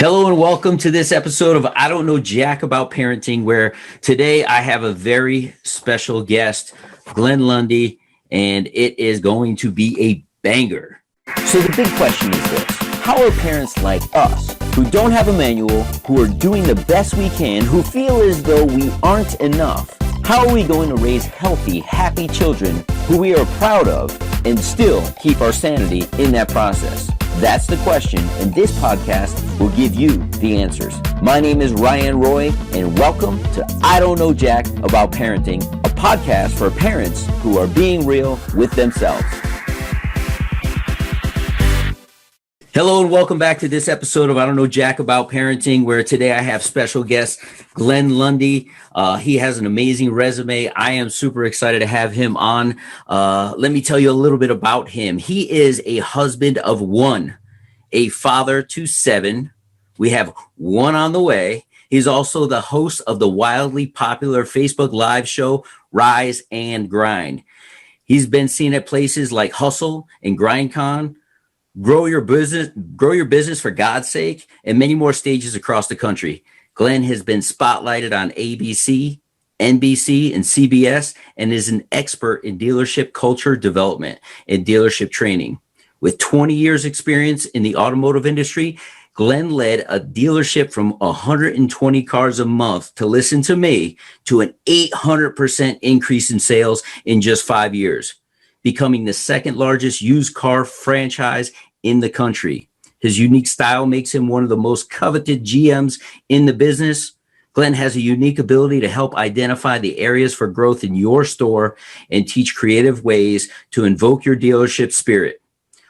Hello and welcome to this episode of I Don't Know Jack About Parenting, where today I have a very special guest, Glenn Lundy, and it is going to be a banger. So the big question is this: how are parents like us, who don't have a manual, who are doing the best we can, who feel as though we aren't enough, how are we going to raise healthy, happy children who we are proud of and still keep our sanity in that process? That's the question, and this podcast will give you the answers. My name is Ryan Roy, and welcome to I Don't Know Jack About Parenting, a podcast for parents who are being real with themselves. Hello and welcome back to this episode of I Don't Know Jack About Parenting, where today I have special guest Glenn Lundy. He has an amazing resume. I am super excited to have him on. Let me tell you a little bit about him. He is a husband of one, a father to 7. We have one on the way. He's also the host of the wildly popular Facebook Live show, Rise and Grind. He's been seen at places like Hustle and GrindCon, Grow Your Business for God's Sake, and many more stages across the country. Glenn has been spotlighted on ABC, NBC, and CBS, and is an expert in dealership culture development and dealership training. With 20 years experience in the automotive industry, Glenn led a dealership from 120 cars a month, to listen to me, to an 800% increase in sales in just 5 years, becoming the second largest used car franchise in the country. His unique style makes him one of the most coveted GMs in the business. Glenn has a unique ability to help identify the areas for growth in your store and teach creative ways to invoke your dealership spirit.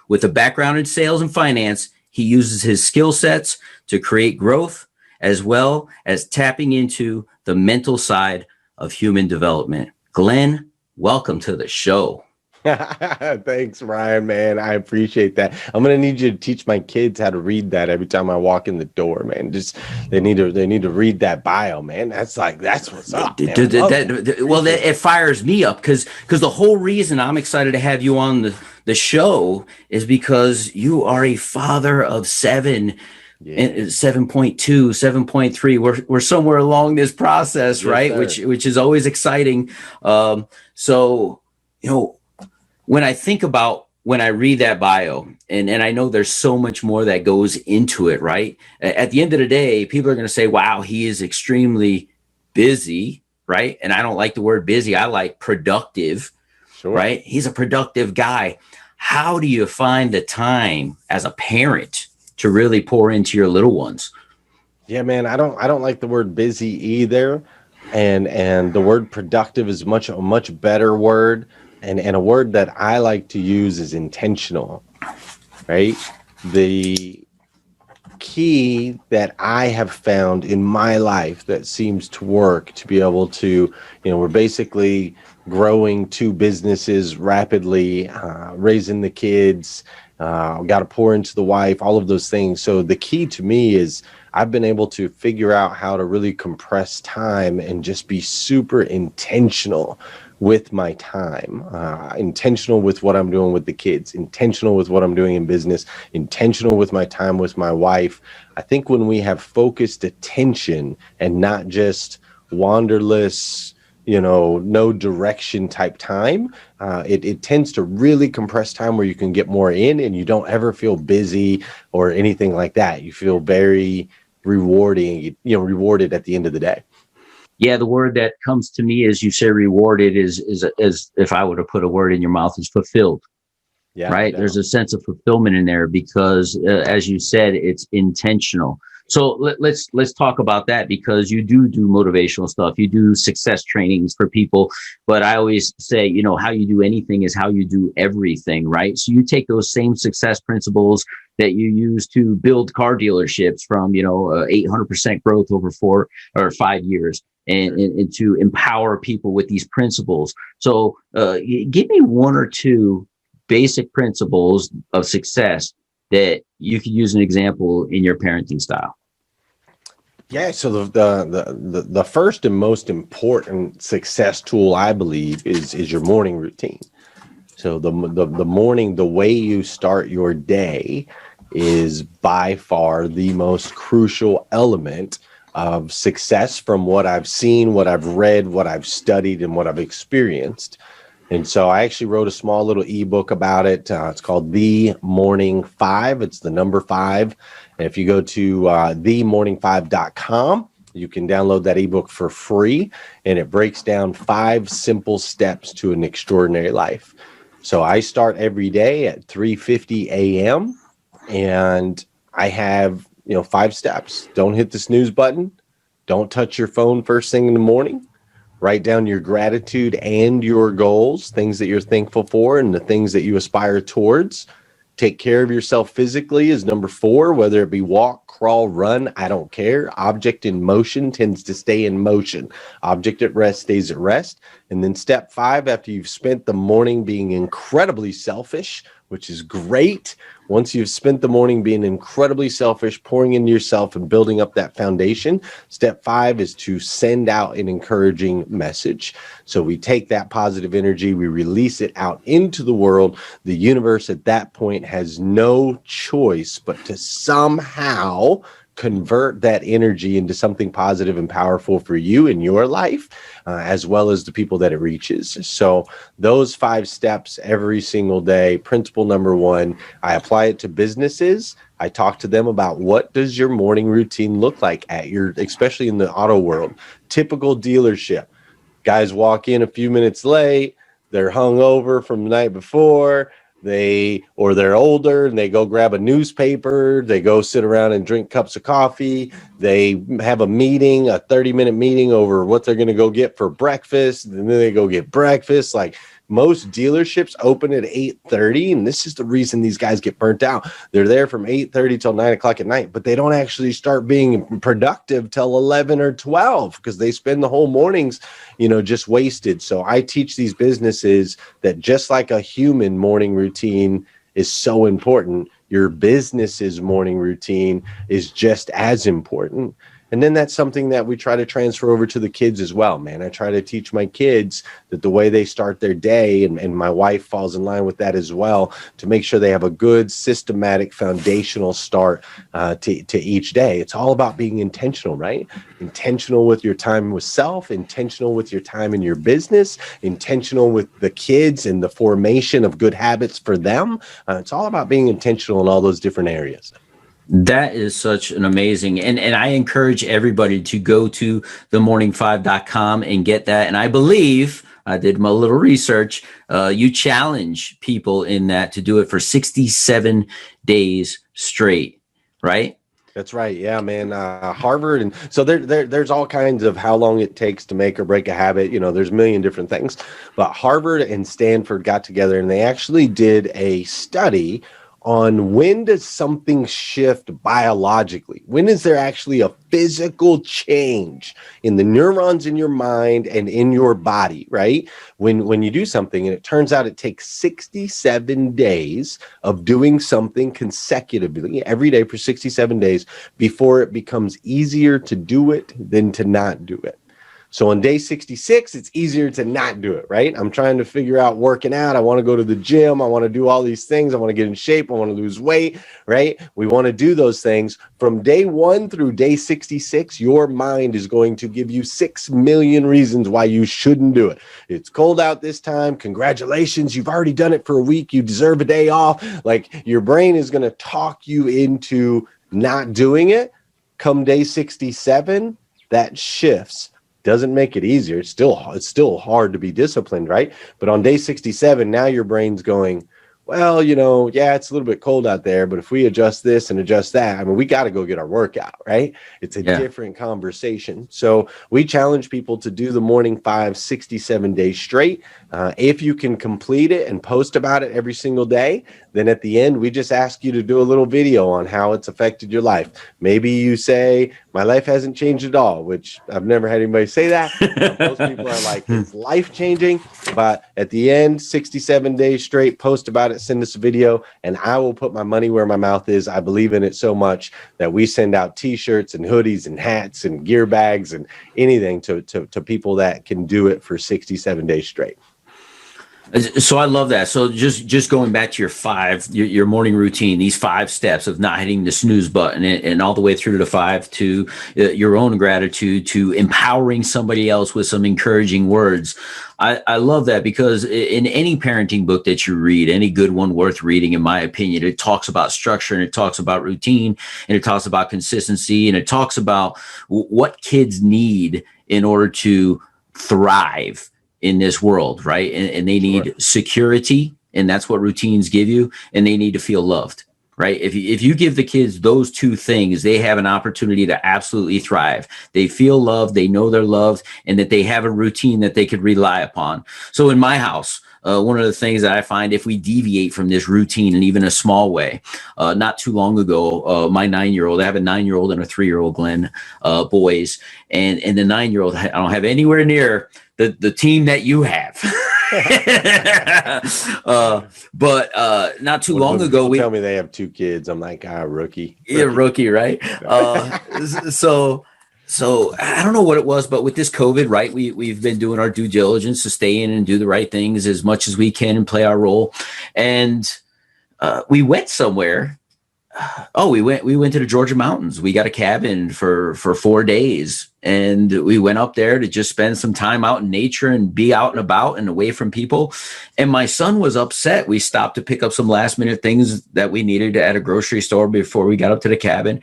With a background in sales and finance, he uses his skill sets to create growth, as well as tapping into the mental side of human development. Glenn, welcome to the show. Thanks, Ryan, man. I appreciate that. I'm gonna need you to teach my kids how to read that every time I walk in the door, man. Just they need to read that bio, man. That's what's up. It fires me up because the whole reason I'm excited to have you on the show is because you are a father of 7. Yeah. 7.2, 7.3. We're somewhere along this process, yes, right? Sir. Which is always exciting. So when I read that bio, and I know there's so much more that goes into it, right? At the end of the day, people are going to say, wow, he is extremely busy, right? And I don't like the word busy. I like productive, sure. Right? He's a productive guy. How do you find the time as a parent to really pour into your little ones? Yeah, man, I don't like the word busy either. And the word productive is a much better word. And a word that I like to use is intentional, right? The key that I have found in my life that seems to work to be able to, we're basically growing 2 businesses rapidly, raising the kids, got to pour into the wife, all of those things. So the key to me is I've been able to figure out how to really compress time and just be super intentional with my time, intentional with what I'm doing with the kids, intentional with what I'm doing in business, intentional with my time with my wife. I think when we have focused attention and not just wanderless, no direction type time, it tends to really compress time where you can get more in and you don't ever feel busy or anything like that. You feel very rewarded at the end of the day. Yeah, the word that comes to me as you say rewarded is if I were to put a word in your mouth, is fulfilled. Yeah, right. There's a sense of fulfillment in there because, as you said, it's intentional. So let's talk about that, because you do motivational stuff. You do success trainings for people, but I always say, how you do anything is how you do everything, right? So you take those same success principles that you use to build car dealerships from, 800% growth over 4 or 5 years. And to empower people with these principles. So give me 1 or 2 basic principles of success that you could use an example in your parenting style. Yeah, so the first and most important success tool, I believe, is your morning routine. So the morning, the way you start your day is by far the most crucial element of success from what I've seen, what I've read, what I've studied, and what I've experienced. And so I actually wrote a small little ebook about it. It's called The Morning 5. It's the number 5. And if you go to themorning5.com, you can download that ebook for free. And it breaks down 5 simple steps to an extraordinary life. So I start every day at 3:50 a.m. and I have, 5 steps. Don't hit the snooze button. Don't touch your phone first thing in the morning. Write down your gratitude and your goals, things that you're thankful for and the things that you aspire towards. Take care of yourself physically is number 4, whether it be walk, crawl, run, I don't care. Object in motion tends to stay in motion. Object at rest stays at rest. And then step 5, after you've spent the morning being incredibly selfish, which is great. Once you've spent the morning being incredibly selfish, pouring into yourself and building up that foundation, step 5 is to send out an encouraging message. So we take that positive energy, we release it out into the world. The universe at that point has no choice but to somehow convert that energy into something positive and powerful for you in your life, as well as the people that it reaches. So those 5 steps every single day. Principle number 1, I apply it to businesses. I talk to them about what does your morning routine look like at your, especially in the auto world, typical dealership. Guys walk in a few minutes late. They're hungover from the night before. They're older and they go grab a newspaper, they go sit around and drink cups of coffee, they have a meeting, a 30-minute meeting over what they're going to go get for breakfast, and then they go get breakfast. Like most dealerships open at 8:30, and this is the reason these guys get burnt out. They're there from 8:30 till 9 o'clock at night, but they don't actually start being productive till 11 or 12 because they spend the whole mornings, just wasted. So I teach these businesses that just like a human morning routine is so important, your business's morning routine is just as important. And then that's something that we try to transfer over to the kids as well, man. I try to teach my kids that the way they start their day, and my wife falls in line with that as well, to make sure they have a good, systematic, foundational start to each day. It's all about being intentional, right? Intentional with your time with self, intentional with your time in your business, intentional with the kids and the formation of good habits for them. It's all about being intentional in all those different areas. That is such an amazing, and I encourage everybody to go to themorning5.com and get that. And I believe, I did my little research, you challenge people in that to do it for 67 days straight, right? That's right. Yeah, man. Harvard. And so there's all kinds of how long it takes to make or break a habit. There's a million different things. But Harvard and Stanford got together and they actually did a study on when does something shift biologically? When is there actually a physical change in the neurons in your mind and in your body, right? When you do something, and it turns out it takes 67 days of doing something consecutively every day for 67 days before it becomes easier to do it than to not do it. So on day 66, it's easier to not do it, right? I'm trying to figure out working out. I want to go to the gym. I want to do all these things. I want to get in shape. I want to lose weight, right? We want to do those things. From day 1 through day 66, your mind is going to give you 6 million reasons why you shouldn't do it. It's cold out this time. Congratulations. You've already done it for a week. You deserve a day off. Like your brain is going to talk you into not doing it. Come day 67, that shifts. Doesn't make it easier. It's still hard to be disciplined, right? But on day 67, now your brain's going, well, yeah, it's a little bit cold out there, but if we adjust this and adjust that, we got to go get our workout, right? It's a different conversation. So we challenge people to do the morning 5, 67 days straight. If you can complete it and post about it every single day, then at the end, we just ask you to do a little video on how it's affected your life. Maybe you say, my life hasn't changed at all, which I've never had anybody say that. Most people are like, it's life-changing. But at the end, 67 days straight, post about it, send us a video, and I will put my money where my mouth is. I believe in it so much that we send out T-shirts and hoodies and hats and gear bags and anything to people that can do it for 67 days straight. So I love that. So just going back to your morning routine, these 5 steps of not hitting the snooze button, and all the way through to the 5 to your own gratitude, to empowering somebody else with some encouraging words. I love that, because in any parenting book that you read, any good one worth reading, in my opinion, it talks about structure, and it talks about routine, and it talks about consistency, and it talks about what kids need in order to thrive in this world, right? And they need security, and that's what routines give you, and they need to feel loved, right? If you give the kids those 2 things, they have an opportunity to absolutely thrive. They feel loved, they know they're loved, and that they have a routine that they could rely upon. So in my house, one of the things that I find, if we deviate from this routine in even a small way, not too long ago, my 9-year-old, I have a 9-year-old and a 3-year-old, Glenn, boys, and the 9-year-old, I don't have anywhere near the team that you have. But not too long ago, we tell me they have 2 kids. I'm like, rookie. Yeah, rookie, right? So I don't know what it was, but with this COVID, right, we've been doing our due diligence to stay in and do the right things as much as we can and play our role. And we went somewhere. We went to the Georgia mountains. We got a cabin for 4 days, and we went up there to just spend some time out in nature and be out and about and away from people. And my son was upset. We stopped to pick up some last minute things that we needed at a grocery store before we got up to the cabin.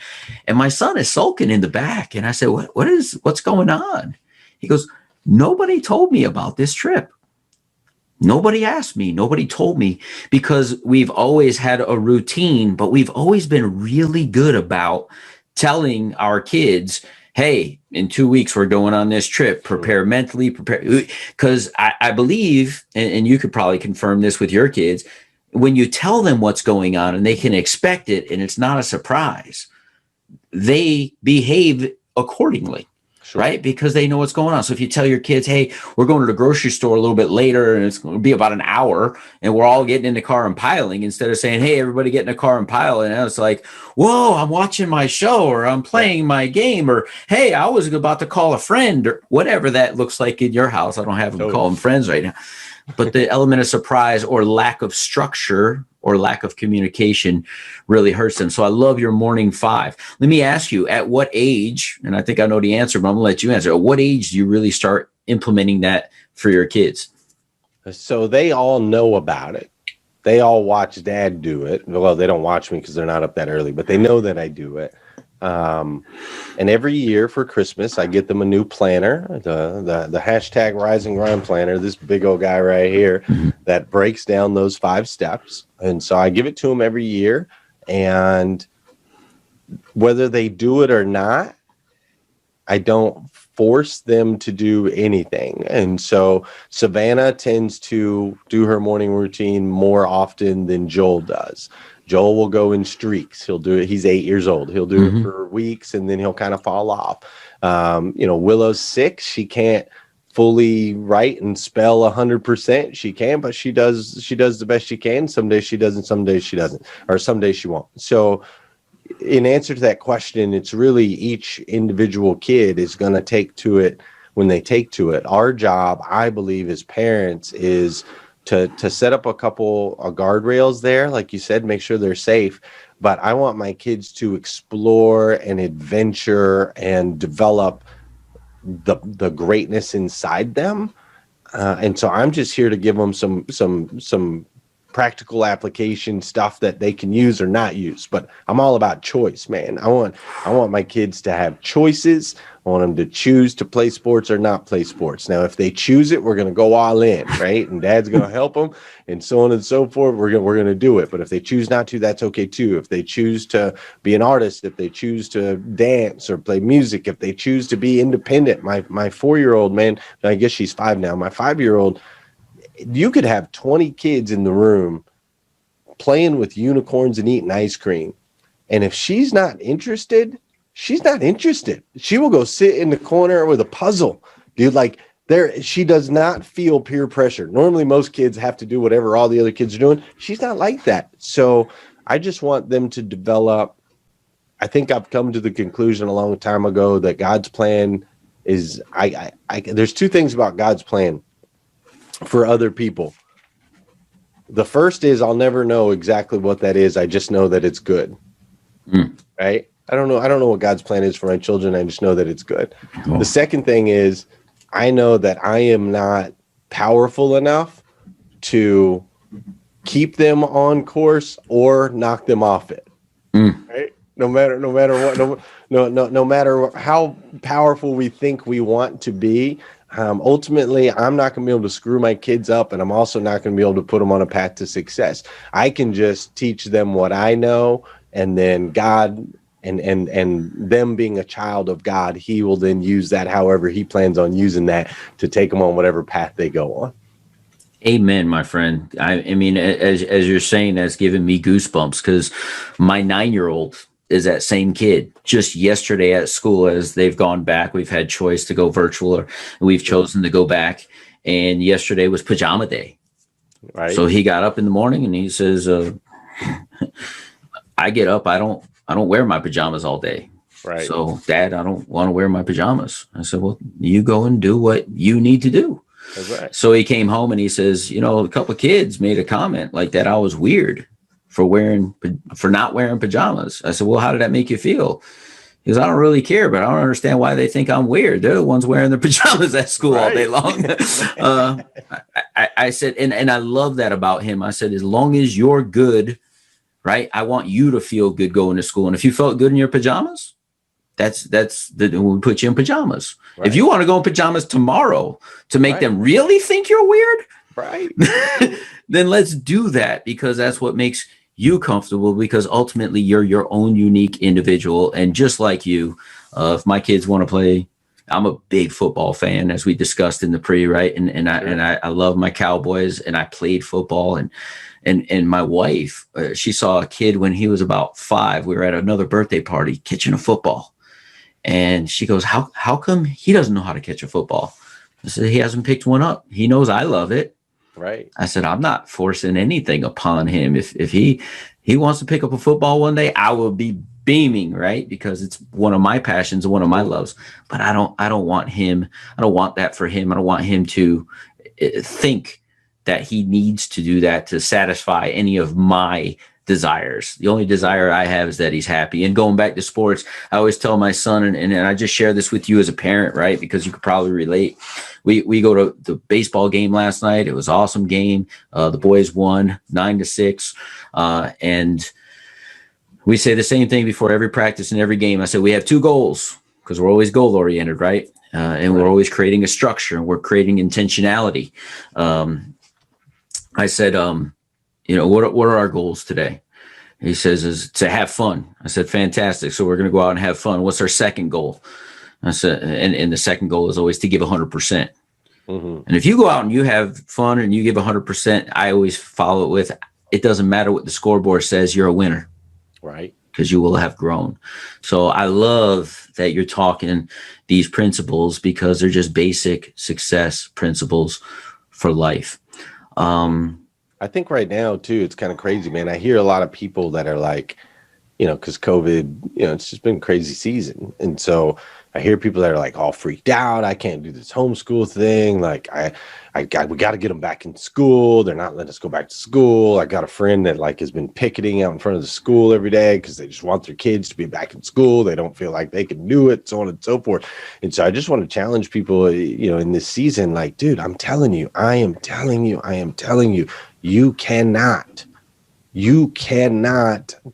And my son is sulking in the back. And I said, what's going on? He goes, nobody told me about this trip. Nobody asked me. Nobody told me, because we've always had a routine, but we've always been really good about telling our kids, hey, in 2 weeks, we're going on this trip. Prepare mentally, prepare. Because I believe, and you could probably confirm this with your kids, when you tell them what's going on and they can expect it and it's not a surprise, they behave accordingly. Sure. Right? Because they know what's going on. So if you tell your kids, hey, we're going to the grocery store a little bit later and it's going to be about an hour and we're all getting in the car and piling, instead of saying, hey, everybody get in the car and pile. And it's like, whoa, I'm watching my show, or I'm playing my game, or hey, I was about to call a friend, or whatever that looks like in your house. I don't have them call them friends right now. But the element of surprise or lack of structure or lack of communication really hurts them. So I love your morning 5. Let me ask you, at what age, and I think I know the answer, but I'm gonna let you answer. At what age do you really start implementing that for your kids? So they all know about it. They all watch Dad do it. Well, they don't watch me because they're not up that early, but they know that I do it. And every year for Christmas, I get them a new planner, the hashtag Rise and Grind planner, this big old guy right here that breaks down those 5 steps. And so I give it to them every year, and whether they do it or not, I don't force them to do anything. And so Savannah tends to do her morning routine more often than Joel does. Joel will go in streaks. He'll do it. He's 8 years old. He'll do it for weeks, and then he'll kind of fall off. Willow's 6. She can't fully write and spell 100%. She can, but she does the best she can. Some days she doesn't, some days she doesn't, or some days she won't. So in answer to that question, it's really each individual kid is going to take to it when they take to it. Our job, I believe, as parents is to set up a couple of guardrails there, like you said, make sure they're safe. But I want my kids to explore and adventure and develop the greatness inside them. And so I'm just here to give them some practical application stuff that they can use or not use. But I'm all about choice, man. I want my kids to have choices. I want them to choose to play sports or not play sports. Now, if they choose it, we're going to go all in, right? And Dad's going to help them, and so on and so forth. We're going to do it. But if they choose not to, that's okay too. If they choose to be an artist, if they choose to dance or play music, if they choose to be independent, my 4-year-old, man, I guess she's 5 now. My 5-year-old, you could have 20 kids in the room playing with unicorns and eating ice cream. And if she's not interested, she's not interested. She will go sit in the corner with a puzzle, dude. Like she does not feel peer pressure. Normally most kids have to do whatever all the other kids are doing. She's not like that. So I just want them to develop. I think I've come to the conclusion a long time ago that God's plan is, there's 2 things about God's plan for other people. The first is I'll never know exactly what that is. I just know that it's good. Right? I don't know what God's plan is for my children. I just know that it's good. Cool. The second thing is I know that I am not powerful enough to keep them on course or knock them off it. Right? No matter what, no matter how powerful we think we want to be, ultimately, I'm not going to be able to screw my kids up, and I'm also not going to be able to put them on a path to success. I can just teach them what I know, and then God and them being a child of God, he will then use that however he plans on using that to take them on whatever path they go on. Amen, my friend. I mean, as you're saying, that's giving me goosebumps, because my 9-year-old is that same kid. Just yesterday at school, as they've gone back, we've had choice to go virtual, or we've chosen to go back. And yesterday was pajama day. Right. So he got up in the morning and he says, I get up, I don't wear my pajamas all day. Right. So, Dad, I don't want to wear my pajamas. I said, well, you go and do what you need to do. That's right. So he came home and he says, a couple of kids made a comment like that I was weird for not wearing pajamas. I said, well, how did that make you feel? He goes, I don't really care, but I don't understand why they think I'm weird. They're the ones wearing their pajamas at school all day long. I said, and I love that about him. I said, as long as you're good, right? I want you to feel good going to school. And if you felt good in your pajamas, we put you in pajamas. Right. If you want to go in pajamas tomorrow to make them really think you're weird, right? Then let's do that, because that's what makes you comfortable, because ultimately you're your own unique individual. And just like you, if my kids want to play, I'm a big football fan, as we discussed in the pre, right? And I love my Cowboys, and I played football, and my wife, she saw a kid when he was about 5. We were at another birthday party catching a football. And she goes, how come he doesn't know how to catch a football? I said, he hasn't picked one up. He knows I love it. Right. I said, I'm not forcing anything upon him. If he wants to pick up a football one day, I will be beaming, right? Because it's one of my passions, one of my loves. But I don't want that for him. I don't want him to think that he needs to do that to satisfy any of my desires. The only desire I have is that he's happy. And going back to sports, I always tell my son, and I just share this with you as a parent, right? Because you could probably relate. We go to the baseball game last night. It was an awesome game. The boys won 9-6. And we say the same thing before every practice and every game. I said, we have 2 goals, because we're always goal oriented, right? And we're always creating a structure, and we're creating intentionality. I said, what are our goals today? He says, is to have fun. I said, fantastic. So we're going to go out and have fun. What's our second goal? I said, and the second goal is always to give 100%. And if you go out and you have fun and you give 100%, I always follow it with, it doesn't matter what the scoreboard says, you're a winner. Right. Because you will have grown. So I love that you're talking these principles, because they're just basic success principles for life. I think right now, too, it's kind of crazy, man. I hear a lot of people that are like, because COVID, it's just been a crazy season. And so I hear people that are like all freaked out. I can't do this homeschool thing. Like we got to get them back in school. They're not letting us go back to school. I got a friend that has been picketing out in front of the school every day because they just want their kids to be back in school. They don't feel like they can do it, so on and so forth. And so I just want to challenge people, in this season, like, dude, I am telling you, you cannot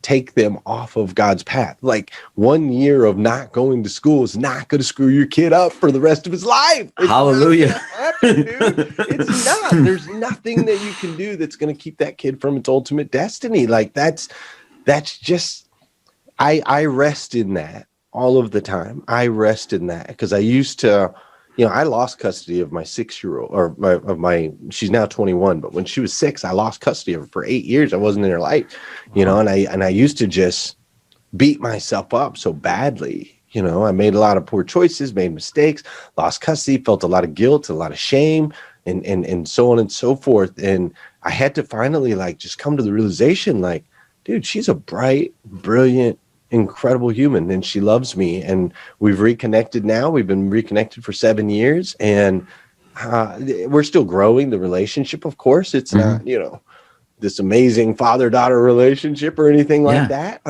take them off of God's path. Like, 1 year of not going to school is not going to screw your kid up for the rest of his life. Hallelujah. Happen, dude. It's not. There's nothing that you can do that's going to keep that kid from its ultimate destiny. Like, that's just, I rest in that all of the time. I rest in that because I used to, I lost custody of my 6-year-old, or she's now 21, but when she was 6, I lost custody of her for 8 years. I wasn't in her life, and I used to just beat myself up so badly. I made a lot of poor choices, made mistakes, lost custody, felt a lot of guilt, a lot of shame, and so on and so forth. And I had to finally just come to the realization, dude, she's a bright, brilliant, incredible human, and she loves me, and we've reconnected now. We've been reconnected for 7 years, and we're still growing the relationship. Of course, it's not, this amazing father-daughter relationship or anything like that.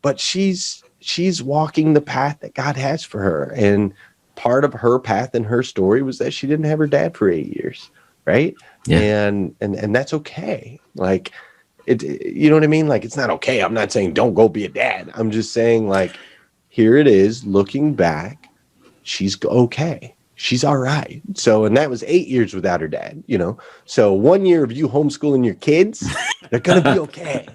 But she's walking the path that God has for her. And part of her path and her story was that she didn't have her dad for 8 years. Right. Yeah. And that's okay. Like you know what I mean? Like, it's not okay. I'm not saying don't go be a dad. I'm just saying, like, here it is looking back. She's okay. She's all right. So, and that was 8 years without her dad, you know? So 1 year of you homeschooling your kids, they're going to be okay.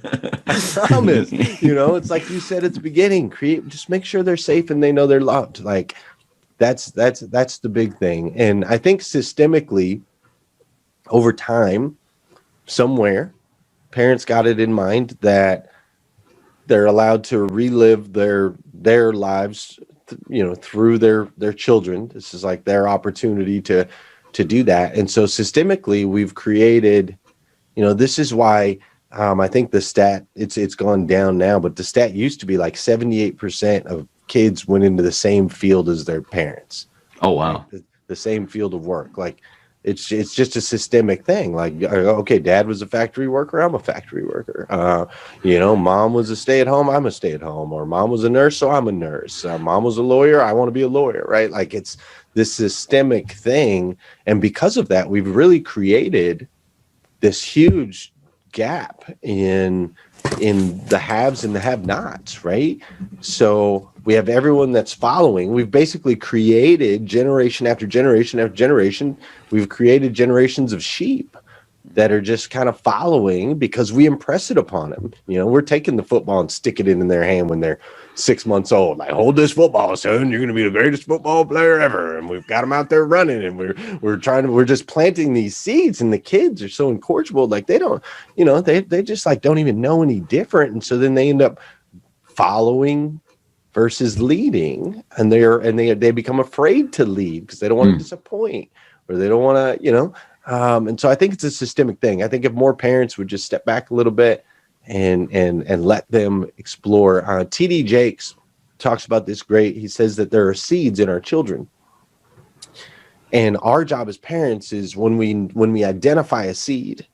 I promise. You know, it's like you said at the beginning, just make sure they're safe and they know they're loved. Like that's the big thing. And I think systemically over time, somewhere, parents got it in mind that they're allowed to relive their lives, you know, through their children. This is like their opportunity to do that. And so systemically, we've created, you know, this is why I think the stat, it's gone down now, but the stat used to be like 78% of kids went into the same field as their parents. Oh, wow. Like the same field of work. Like, it's just a systemic thing. Like, okay, dad was a factory worker, I'm a factory worker. You know, mom was a stay-at-home, I'm a stay-at-home. Or mom was a nurse, so I'm a nurse. Mom was a lawyer, I want to be a lawyer, right? Like, it's this systemic thing. And because of that, we've really created this huge gap in the haves and the have-nots, right? So we have everyone that's following. We've basically created generation after generation after generation. We've created generations of sheep that are just kind of following because we impress it upon them. You know, we're taking the football and sticking it in their hand when they're 6 months old. Like, hold this football, son. You're going to be the greatest football player ever. And we've got them out there running, and we're just planting these seeds, and the kids are so incorrigible. Like, they don't, you know, they just like don't even know any different. And so then they end up following versus leading, and they become afraid to lead because they don't want to disappoint, or they don't want to, you know. And so I think it's a systemic thing. I think if more parents would just step back a little bit and let them explore. T.D. Jakes talks about this great. He says that there are seeds in our children. And our job as parents is when we identify a seed,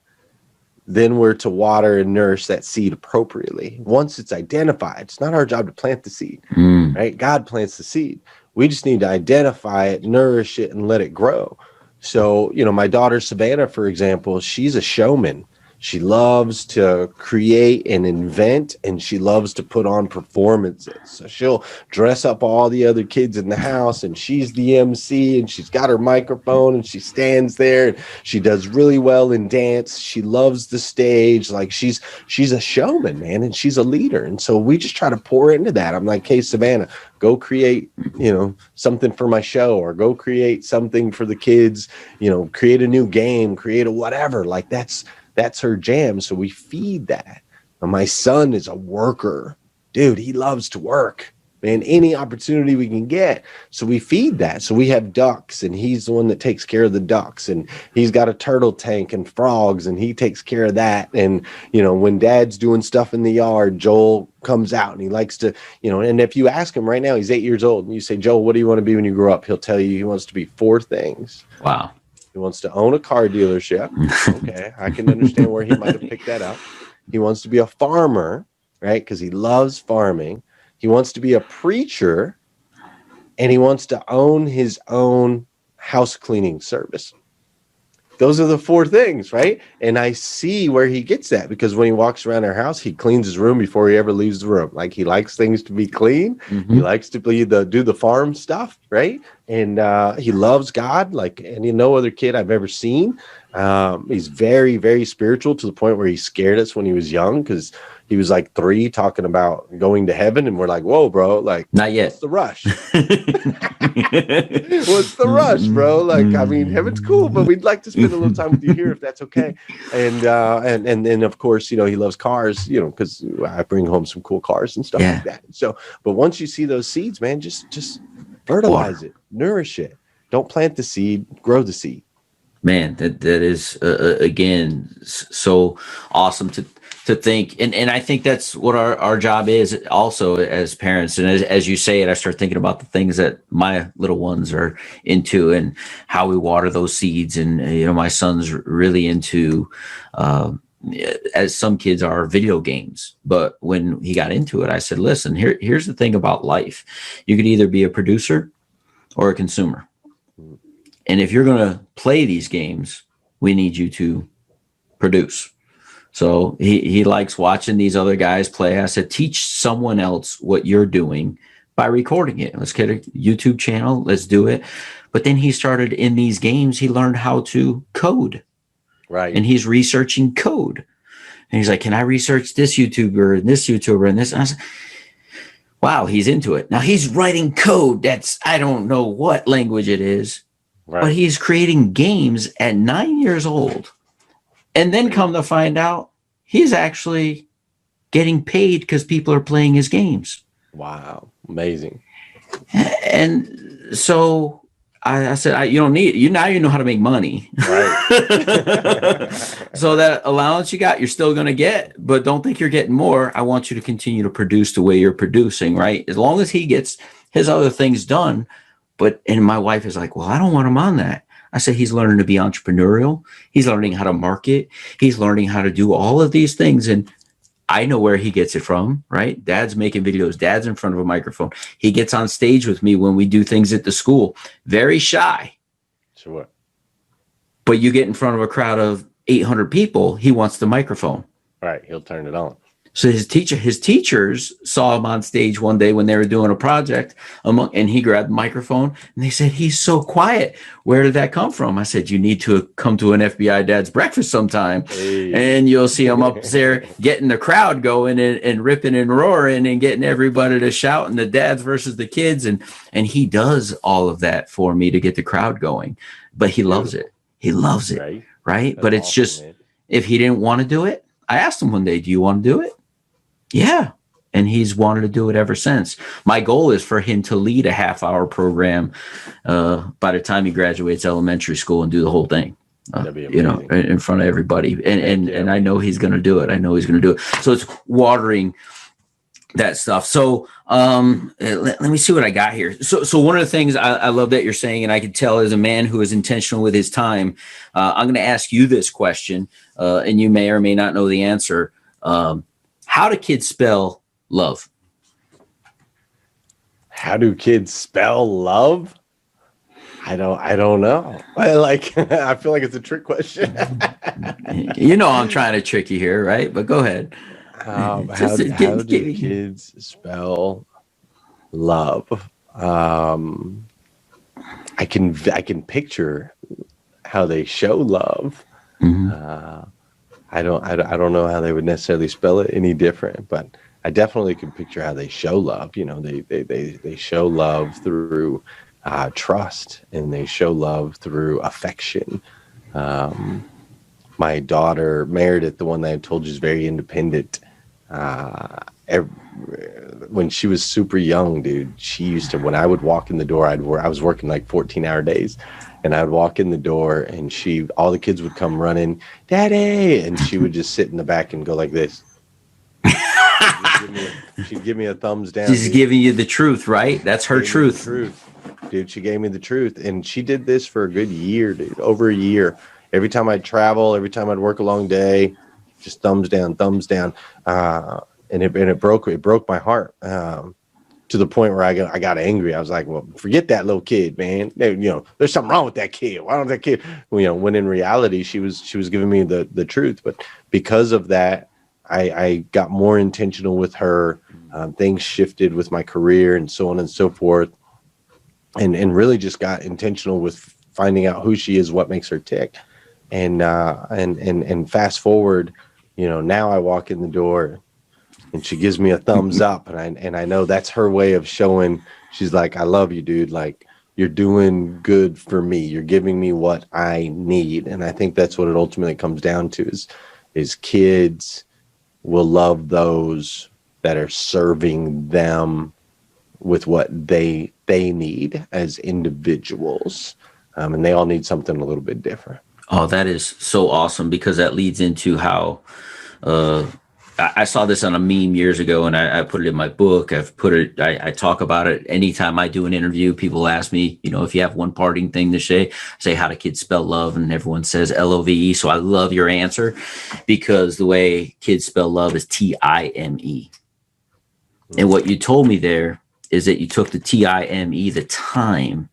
then we're to water and nourish that seed appropriately. Once it's identified, it's not our job to plant the seed, right? God plants the seed. We just need to identify it, nourish it, and let it grow. So, you know, my daughter Savannah, for example, she's a showman. She loves to create and invent, and she loves to put on performances. So she'll dress up all the other kids in the house, and she's the MC, and she's got her microphone, and she stands there, and she does really well in dance. She loves the stage. Like, she's a showman, man, and she's a leader. And so we just try to pour into that. I'm like, hey, Savannah, go create, you know, something for my show, or go create something for the kids, you know, create a new game, create a whatever. Like, that's her jam. So we feed that. And my son is a worker. Dude, he loves to work, man, any opportunity we can get. So we feed that. So we have ducks, and he's the one that takes care of the ducks, and he's got a turtle tank and frogs, and he takes care of that. And, you know, when dad's doing stuff in the yard, Joel comes out and he likes to, you know, and if you ask him right now, he's 8 years old, and you say, Joel, what do you want to be when you grow up? He'll tell you he wants to be 4 things. Wow. He wants to own a car dealership. Okay, I can understand where he might have picked that up. He wants to be a farmer, right? Because he loves farming. He wants to be a preacher, and he wants to own his own house cleaning service. Those are the 4 things, right? And I see where he gets that, because when he walks around our house, he cleans his room before he ever leaves the room. Like, he likes things to be clean. Mm-hmm. He likes to do the farm stuff, right? And he loves God like no other kid I've ever seen. He's very, very spiritual, to the point where he scared us when he was young, because he was like 3 talking about going to heaven, and we're like, whoa, bro, like, not yet. What's the rush? What's the rush, bro? Like, I mean, heaven's cool, but we'd like to spend a little time with you here, if that's okay. And then of course, you know, he loves cars, you know, because I bring home some cool cars and stuff like that. So, but once you see those seeds, man, just fertilize it, nourish it. Don't plant the seed, grow the seed. Man, that is again so awesome to think, and I think that's what our job is also as parents. And as you say it, I start thinking about the things that my little ones are into and how we water those seeds. And you know, my son's really into as some kids are, video games. But when he got into it, I said, listen, here's the thing about life. You could either be a producer or a consumer. And if you're going to play these games, we need you to produce. So he likes watching these other guys play. I said, teach someone else what you're doing by recording it. Let's get a YouTube channel. Let's do it. But then he started in these games. He learned how to code. Right. And he's researching code. And he's like, can I research this YouTuber and this YouTuber and this? And I said, wow, he's into it. Now he's writing code that's, I don't know what language it is, right, but he's creating games at 9 years old. And then come to find out, he's actually getting paid because people are playing his games. Wow. Amazing. And so I said, you don't need it. Now you know how to make money. Right. So that allowance you got, you're still going to get, but don't think you're getting more. I want you to continue to produce the way you're producing, right? As long as he gets his other things done. And my wife is like, well, I don't want him on that. I said, he's learning to be entrepreneurial. He's learning how to market. He's learning how to do all of these things. And I know where he gets it from, right? Dad's making videos. Dad's in front of a microphone. He gets on stage with me when we do things at the school. Very shy. Sure. But you get in front of a crowd of 800 people, he wants the microphone. Right. He'll turn it on. So his teachers saw him on stage one day when they were doing a project, and he grabbed the microphone and they said, he's so quiet. Where did that come from? I said, you need to come to an FBI Dad's breakfast sometime. Hey. And you'll see him up there getting the crowd going and ripping and roaring and getting everybody to shout, and the dads versus the kids. And he does all of that for me to get the crowd going, but he loves it. He loves it. Right. But it's awesome, just, man. If he didn't want to do it, I asked him one day, do you want to do it? Yeah. And he's wanted to do it ever since. My goal is for him to lead a half-hour program by the time he graduates elementary school and do the whole thing, in front of everybody. And I know he's going to do it. I know he's going to do it. So it's watering that stuff. So let me see what I got here. So one of the things I love that you're saying, and I can tell as a man who is intentional with his time, I'm going to ask you this question, and you may or may not know the answer. How do kids spell love? How do kids spell love? I don't know. I feel like it's a trick question. I'm trying to trick you here, right? But go ahead. How do kids spell love? I can picture how they show love. Mm-hmm. I don't know how they would necessarily spell it any different, but I definitely can picture how they show love. They show love through trust, and they show love through affection. My daughter Meredith, the one that I told you is very independent. When she was super young, dude, she used to, when I would walk in the door, I was working like 14-hour days. And I'd walk in the door, and all the kids would come running, Daddy, and she would just sit in the back and go like this. She'd give me a thumbs down. She's giving you the truth, right? That's her truth. Dude, she gave me the truth, and she did this for a good year, dude, over a year. Every time I'd travel, every time I'd work a long day, just thumbs down, and it broke my heart. To the point where I got angry. I was like, well, forget that little kid, man. There's something wrong with that kid. Why don't that kid, when in reality, she was giving me the truth. But because of that, I got more intentional with her. Things shifted with my career and so on and so forth. And really just got intentional with finding out who she is, what makes her tick. And fast forward, now I walk in the door, and she gives me a thumbs up, and I know that's her way of showing. She's like, I love you, dude. Like, you're doing good for me. You're giving me what I need. And I think that's what it ultimately comes down to is kids will love those that are serving them with what they need as individuals. And they all need something a little bit different. Oh, that is so awesome, because that leads into how I saw this on a meme years ago, and I put it in my book. I talk about it anytime I do an interview. People ask me, if you have one parting thing to say how do kids spell love, and everyone says LOVE. So I love your answer, because the way kids spell love is TIME. And what you told me there is that you took the TIME, the time,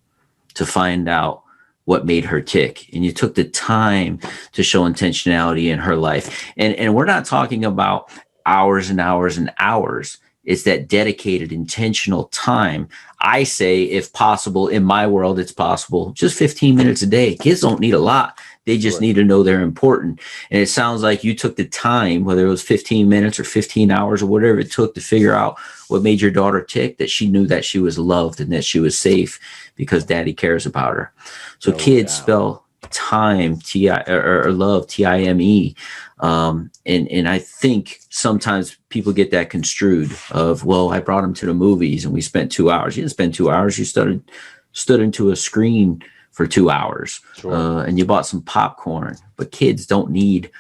to find out what made her tick. And you took the time to show intentionality in her life. And we're not talking about hours and hours and hours. It's that dedicated, intentional time. I say, if possible, in my world, it's possible, just 15 minutes a day. Kids don't need a lot. They just need to know they're important. And it sounds like you took the time, whether it was 15 minutes or 15 hours or whatever it took, to figure out what made your daughter tick, that she knew that she was loved and that she was safe because daddy cares about her. So kids spell time, or love, TIME. And I think sometimes people get that construed of, well, I brought him to the movies and we spent 2 hours. You didn't spend 2 hours. You stood into a screen for 2 hours, and you bought some popcorn. But kids don't need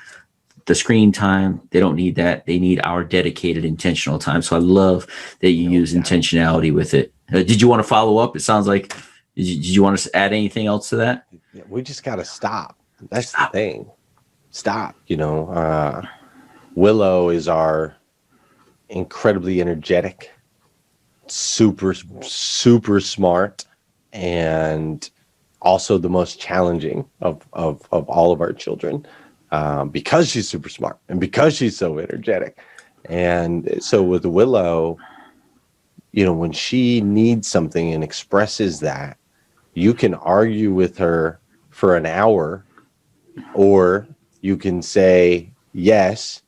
the screen time. They don't need that. They need our dedicated, intentional time. So I love that you use intentionality with it. Did you want to follow up? It sounds like, did you want to add anything else to that? We just got to stop. That's the thing. Stop. Willow is our incredibly energetic, super, super smart, and also the most challenging of all of our children, because she's super smart and because she's so energetic. And so with Willow, when she needs something and expresses that, you can argue with her for an hour, or you can say yes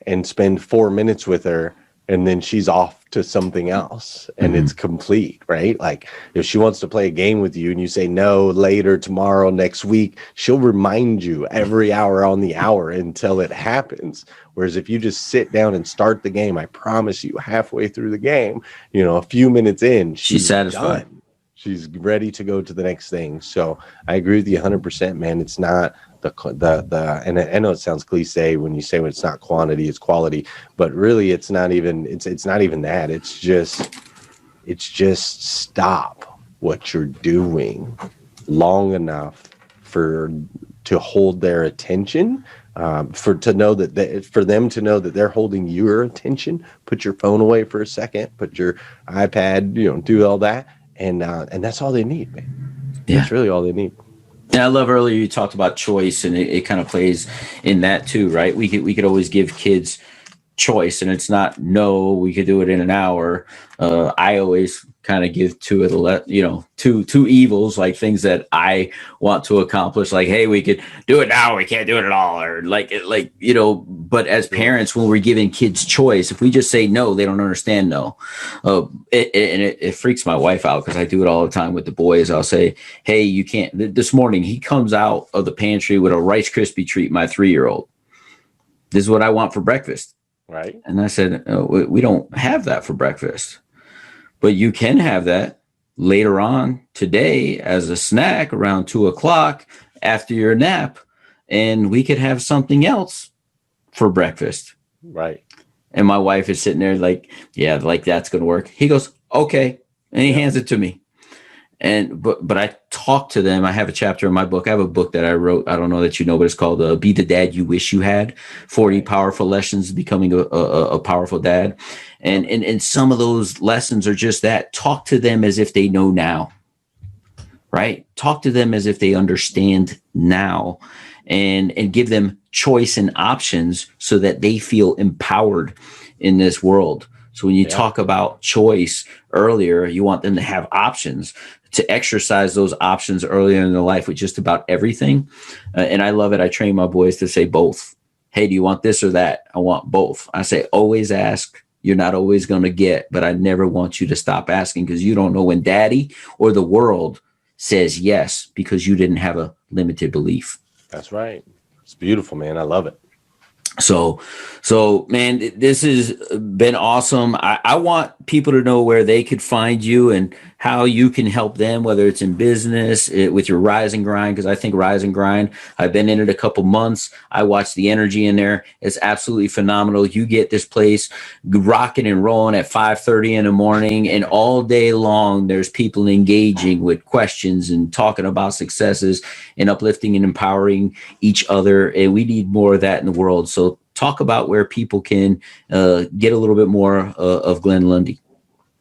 and spend 4 minutes with her, and then she's off to something else, and it's complete, right? Like, if she wants to play a game with you and you say no, later, tomorrow, next week, she'll remind you every hour on the hour until it happens. Whereas if you just sit down and start the game, I promise you, halfway through the game, a few minutes in, she's satisfied. Done. She's ready to go to the next thing. So I agree with you 100%, man. It's not and I know it sounds cliche when you say when it's not quantity, it's quality, but really it's not even that. It's just stop what you're doing long enough to hold their attention, for them to know that they're holding your attention. Put your phone away for a second, put your iPad, do all that. And that's all they need, man. Yeah. That's really all they need. And I love earlier you talked about choice, and it kind of plays in that too, right? We could always give kids choice, and it's not no, we could do it in an hour. I always kind of give two evils, like things that I want to accomplish, like, hey, we could do it now, we can't do it at all, or but as parents, when we're giving kids choice, if we just say no, they don't understand no. It freaks my wife out, because I do it all the time with the boys. I'll say, hey, you can't. This morning he comes out of the pantry with a Rice Krispie treat, my 3-year-old. This is what I want for breakfast. Right. And I said, we don't have that for breakfast, but you can have that later on today as a snack around 2:00 after your nap, and we could have something else for breakfast. Right. And my wife is sitting there like, yeah, like that's going to work. He goes, okay. And he hands it to me. But I talk to them. I have a chapter in my book. I have a book that I wrote. I don't know that you know, but it's called Be the Dad You Wish You Had, 40 Powerful Lessons to Becoming a Powerful Dad. And some of those lessons are just that. Talk to them as if they know now, right? Talk to them as if they understand now, and give them choice and options so that they feel empowered in this world. So when you talk about choice earlier, you want them to have options, to exercise those options earlier in their life with just about everything. And I love it. I train my boys to say both. Hey, do you want this or that? I want both. I say, always ask. You're not always going to get, but I never want you to stop asking, because you don't know when daddy or the world says yes, because you didn't have a limited belief. That's right. It's beautiful, man. I love it. So man, this has been awesome. I want people to know where they could find you and how you can help them, whether it's in business, with your Rise and Grind, because I think Rise and Grind, I've been in it a couple months. I watched the energy in there. It's absolutely phenomenal. You get this place rocking and rolling at 5:30 in the morning, and all day long there's people engaging with questions and talking about successes and uplifting and empowering each other. And we need more of that in the world. So talk about where people can get a little bit more of Glenn Lundy.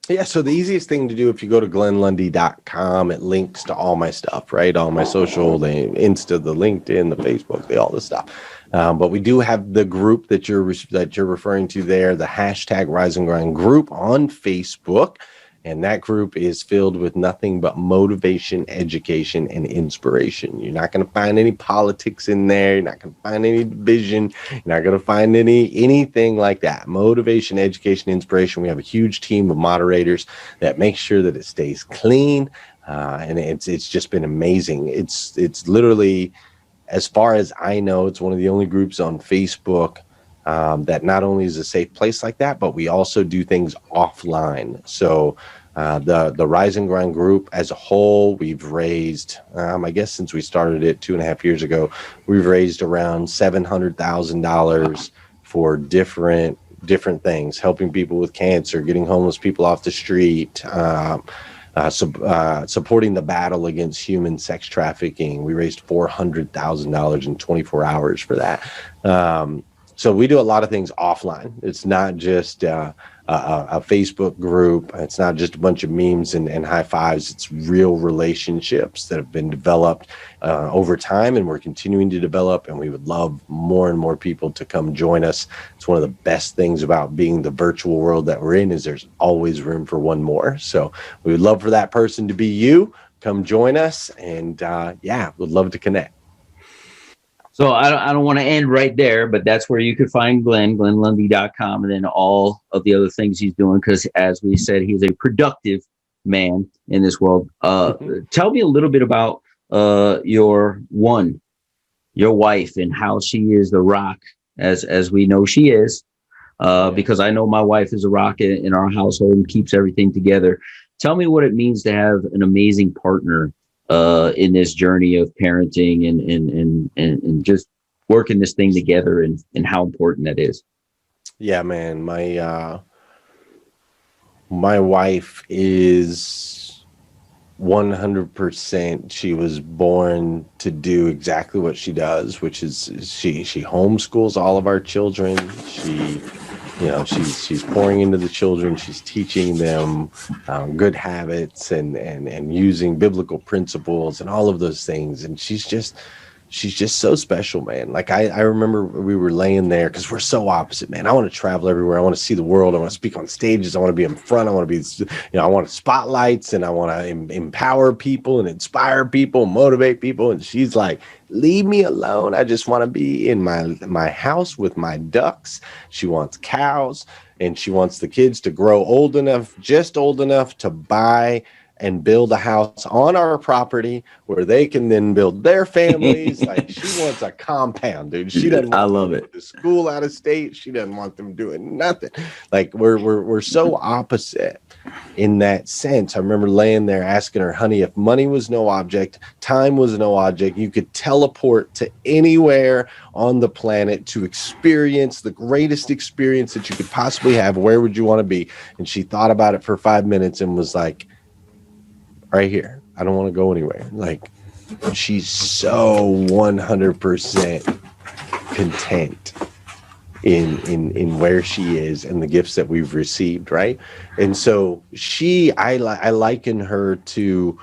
Yeah, so the easiest thing to do, if you go to glennlundy.com, it links to all my stuff, right? All my social, the Insta, the LinkedIn, the Facebook, all this stuff. But we do have the group that you're referring to there, the hashtag Rise and Grind group on Facebook. And that group is filled with nothing but motivation, education, and inspiration. You're not going to find any politics in there. You're not going to find any division. You're not going to find anything like that. Motivation, education, inspiration. We have a huge team of moderators that make sure that it stays clean. And it's just been amazing. It's literally, as far as I know, it's one of the only groups on Facebook that not only is a safe place like that, but we also do things offline. So the Rise and Grind group as a whole, we've raised, I guess since we started it 2.5 years ago, we've raised around $700,000 for different things, helping people with cancer, getting homeless people off the street, supporting the battle against human sex trafficking. We raised $400,000 in 24 hours for that. So we do a lot of things offline. It's not just a Facebook group. It's not just a bunch of memes and high fives. It's real relationships that have been developed over time, and we're continuing to develop. And we would love more and more people to come join us. It's one of the best things about being the virtual world that we're in, is there's always room for one more. So we would love for that person to be you. Come join us, and would love to connect. So I don't want to end right there, but that's where you could find Glenn, glennlundy.com, and then all of the other things he's doing, because as we said, he's a productive man in this world. Tell me a little bit about your wife, and how she is the rock, as we know she is, because I know my wife is a rock in our household and keeps everything together. Tell me what it means to have an amazing partner in this journey of parenting and just working this thing together, and how important that is. Yeah, man. My wife is 100%. She was born to do exactly what she does, which is she homeschools all of our children. She's pouring into the children. She's teaching them good habits and using biblical principles and all of those things. And she's just so special, man. Like I remember we were laying there, because we're so opposite, man. I want to travel everywhere. I want to see the world. I want to speak on stages. I want to be in front. I want to be, I want spotlights, and I want to empower people and inspire people, motivate people. And she's like, leave me alone. I just want to be in my house with my ducks. She wants cows, and she wants the kids to grow old enough to buy and build a house on our property where they can then build their families. Like, she wants a compound, dude. She doesn't want I love it. The school out of state. She doesn't want them doing nothing. Like, we're so opposite in that sense. I remember laying there asking her, honey, if money was no object, time was no object, you could teleport to anywhere on the planet to experience the greatest experience that you could possibly have, where would you want to be? And she thought about it for 5 minutes and was like, right here. I don't want to go anywhere. Like, she's so 100% content in where she is and the gifts that we've received, right? And so I liken her to,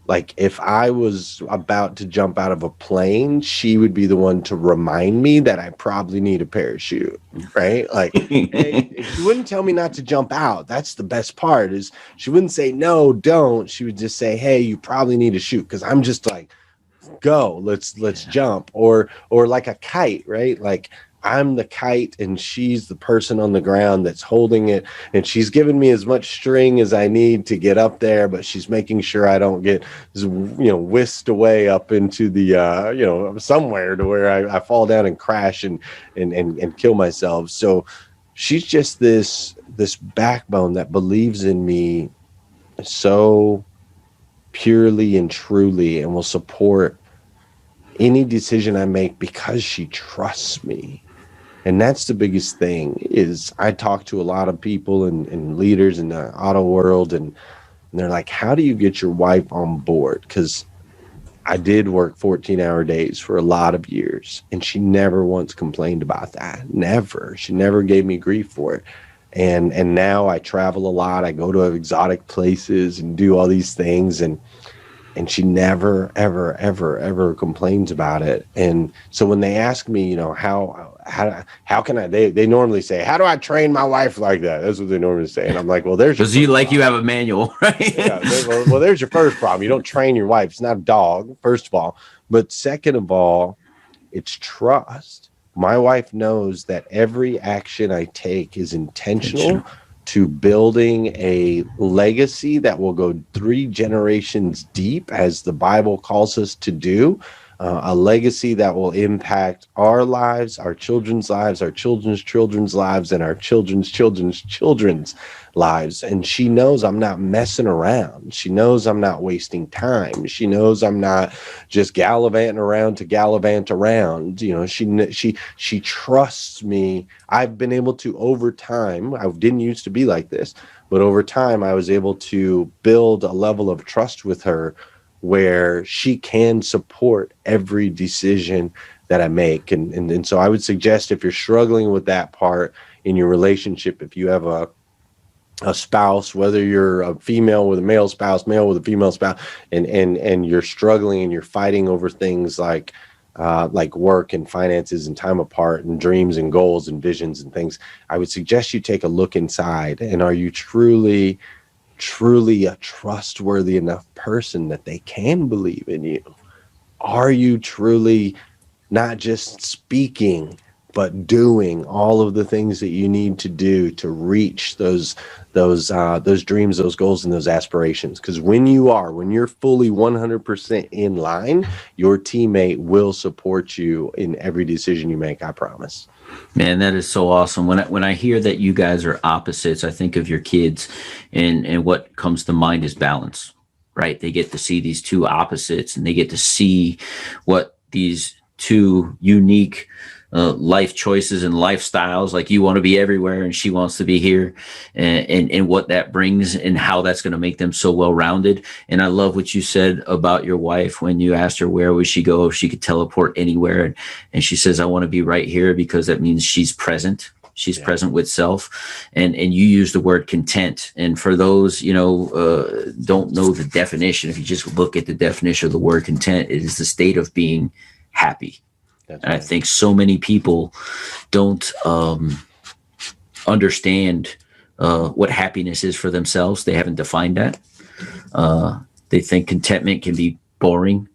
like, if I was about to jump out of a plane, she would be the one to remind me that I probably need a parachute, right? Like, hey, she wouldn't tell me not to jump out. That's the best part, is she wouldn't say, no, don't. She would just say, hey, you probably need to shoot. Because I'm just like, go, let's jump. Or like a kite, right? Like, I'm the kite and she's the person on the ground that's holding it. And she's giving me as much string as I need to get up there, but she's making sure I don't get, whisked away up into the, somewhere to where I fall down and crash and kill myself. So she's just this backbone that believes in me so purely and truly, and will support any decision I make because she trusts me. And that's the biggest thing. Is I talk to a lot of people and leaders in the auto world, and they're like, how do you get your wife on board? Because I did work 14-hour days for a lot of years, and she never once complained about that. Never. She never gave me grief for it. And now I travel a lot. I go to exotic places and do all these things, and she never, ever, ever, ever complains about it. And so when they ask me, how can I, they normally say, how do I train my wife like that? That's what they normally say. And I'm like, well, there's because you have a manual, right? Yeah, well, there's your first problem. You don't train your wife. It's not a dog, first of all. But second of all, it's trust. My wife knows that every action I take is intentional to building a legacy that will go 3 generations deep, as the Bible calls us to do. A legacy that will impact our lives, our children's lives, our children's children's lives, and our children's children's children's lives. And she knows I'm not messing around. She knows I'm not wasting time. She knows I'm not just gallivanting around to gallivant around. She trusts me. I've been able to, over time, I didn't used to be like this, but over time I was able to build a level of trust with her where she can support every decision that I make. And so I would suggest, if you're struggling with that part in your relationship, if you have a spouse, whether you're a female with a male spouse, male with a female spouse, and you're struggling and you're fighting over things like work and finances and time apart and dreams and goals and visions and things, I would suggest you take a look inside. And are you truly a trustworthy enough person that they can believe in you? Are you truly not just speaking, but doing all of the things that you need to do to reach those dreams, those goals, and those aspirations? Because when you're fully 100% in line, your teammate will support you in every decision you make, I promise. Man, that is so awesome. When I hear that you guys are opposites, I think of your kids, and what comes to mind is balance, right? They get to see these two opposites, and they get to see what these two unique life choices and lifestyles, like you want to be everywhere and she wants to be here, and what that brings and how that's going to make them so well-rounded. And I love what you said about your wife when you asked her where would she go if she could teleport anywhere, and she says, I want to be right here, because that means she's present. She's present with self. And you use the word content. And for those, don't know the definition, if you just look at the definition of the word content, it is the state of being happy. That's right. And I think so many people don't understand what happiness is for themselves. They haven't defined that. They think contentment can be boring,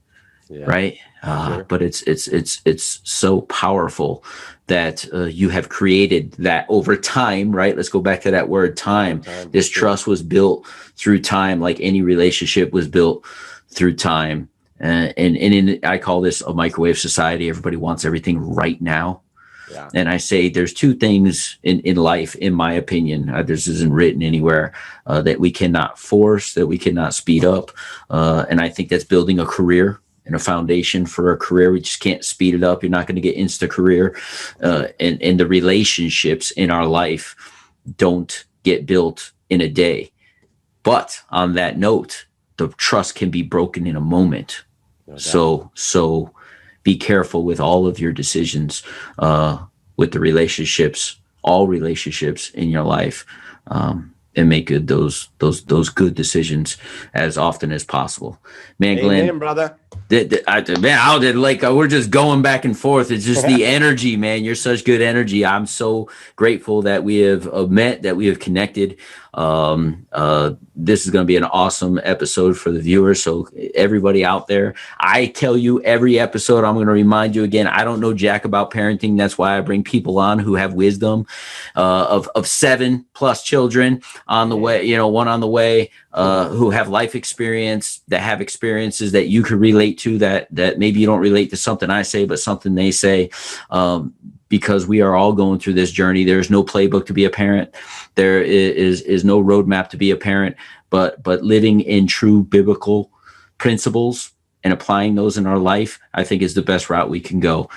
right? Sure. But it's so powerful that you have created that over time, right? Let's go back to that word time. This trust was built through time, like any relationship was built through time. I call this a microwave society. Everybody wants everything right now. Yeah. And I say there's two things in life, in my opinion, this isn't written anywhere, that we cannot force, that we cannot speed up. And I think that's building a career and a foundation for a career. We just can't speed it up. You're not going to get insta career. And the relationships in our life don't get built in a day. But on that note, the trust can be broken in a moment. So be careful with all of your decisions, with the relationships, all relationships in your life, and make good those good decisions as often as possible. Man, Glenn, brother. We're just going back and forth. It's just the energy, man. You're such good energy. I'm so grateful that we have met, that we have connected. This is going to be an awesome episode for the viewers. So everybody out there, I tell you every episode, I'm going to remind you again, I don't know jack about parenting. That's why I bring people on who have wisdom, of 7+ children on the way, one on the way, who have life experience, that have experiences that you could relate to, that maybe you don't relate to something I say, but something they say, because we are all going through this journey. There's no playbook to be a parent. There is no roadmap to be a parent, but living in true biblical principles and applying those in our life, I think is the best route we can go.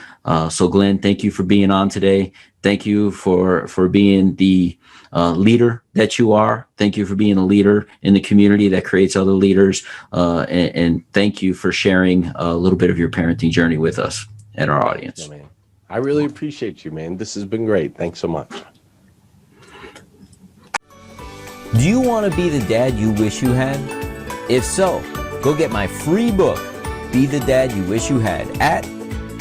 So Glenn, thank you for being on today. Thank you for being the leader that you are. Thank you for being a leader in the community that creates other leaders. And thank you for sharing a little bit of your parenting journey with us and our audience. Yeah, man. I really appreciate you, man. This has been great. Thanks so much. Do you want to be the dad you wish you had? If so, go get my free book, Be the Dad You Wish You Had, at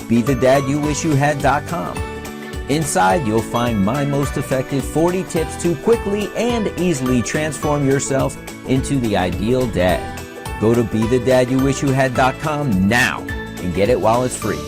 BeTheDadYouWishYouHad.com. Inside, you'll find my most effective 40 tips to quickly and easily transform yourself into the ideal dad. Go to BeTheDadYouWishYouHad.com now and get it while it's free.